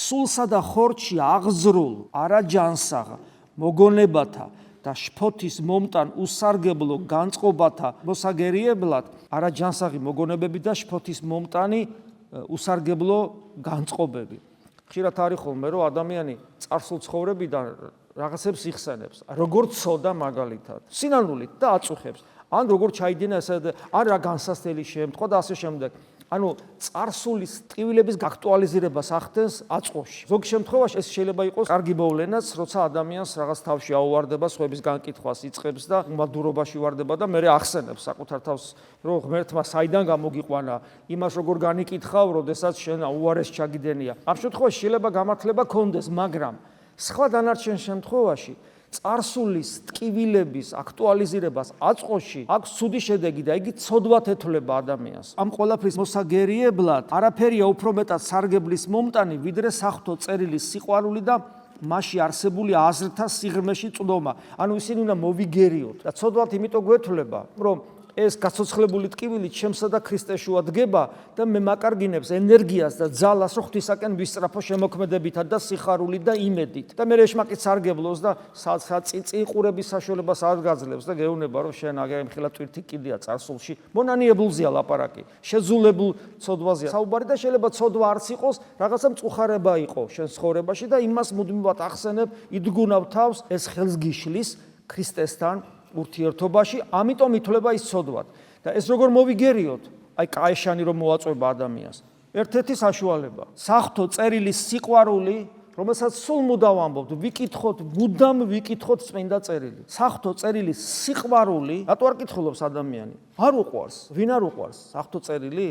სულსა და ხორცში აღზრულ არაჯანსაღ მოგონებათა და შფოთის მომტან უსარგებლო განწყობათა მოსაგერიებლად არაჯანსაღი მოგონებები და შფოთის მომტანი უსარგებლო განწყობები. ხშირად არის ხოლმე, რომ ადამიანი წარსულ ცხოვრებიდან რაღაცებს იხსენებს, როგორც ცოდა მაგალითად, სინანულით და აწუხებს, ან როგორც ჩაიდინა ესე ან რა განსასწრელი შემთხვევა და ასე შემდეგ. ანუ წარსულის ტკივილების აქტუალიზირებას ახდენს აწყოში. ზოგ შემთხვევაში ეს შეიძლება იყოს კარგი მოვლენაც, როცა ადამიანს რაღაც თავში აუვარდება, სხვების განკითხვას იწყებს და უმადურობაში ვარდება და მერე ახსენებს საკუთარ თავს, რომ ღმერთმა საიდან გამოგიყვანა, იმას როგორ განიკითხავ, როდესაც შენ უარეს ჩაგიდენია. ამ შემთხვევაში შეიძლება გამართლება კონდეს, მაგრამ სხვა დანარჩენ შემთხვევაში წარსულის ტკივილების აქტუალიზირებას აწყოში აქვს ცუდი შედეგი და იგი ცოდვად ეთვლება ადამიანს. ამ ყველაფრის მოსაგერიებლად არაფერია უფრო მეტად სარგებლის მომტანი, ვიდრე საღვთო წერილის სიყვარული და მასში არსებული აზრთა სიღრმეში წვდომა. ანუ ისინი უნდა მოვიგერიოთ და ცოდვად იმიტომ გვეთვლება, რომ ეს გაცოცხლებული ტკივილი ჩემსა და ქრისტეს შუა დგება და მე მაკარგინებს ენერგიას და ძალას, რომ ღვთისაკენ ვისწრაფო შემოქმედებითა და სიხარულით და იმედით. და მე ეშმაკით სარგებლოს და წიყურების საშუალებას არ გაძლევს და გეუბნება, რომ შენ აგერ მხილად ტვირთი კიდია წარსულში. მონანიებულზია ლაპარაკი, შეძულებულ ცოდვაზეა საუბარი და შეიძლება ცოდვა არც იყოს, რაღაცა მწუხარება იყო შენ ცხოვრებაში და იმას მუდმივად ახსენებ, იდგუნავ თავს, ეს ხელს გიშლის ქრისტესთან ურთიერთობაში, ამიტომ ითვლება ის ცოდვად. და ეს როგორ მოვიგერიოთ? აი კაეშანი რომ მოაწვება ადამიანს. ერთ-ერთი საშუალება. საღვთო წერილის სიყვარული, რომელსაც სულ მუდამ ვამბობთ, მუდამ ვიკითხოთ წმინდა წერილი. საღვთო წერილის სიყვარული, რატო არ კითხულობს ადამიანი? არ უყვარს. ვინ არ უყვარს? საღვთო წერილი?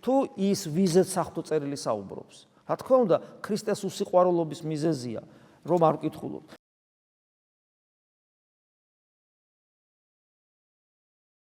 თუ ის ვიზეთ საღვთო წერილი საუბრობს. რა თქმა უნდა, ქრისტეს უსიყვარულობის მიზეზია, რომ არ ვკითხულობთ.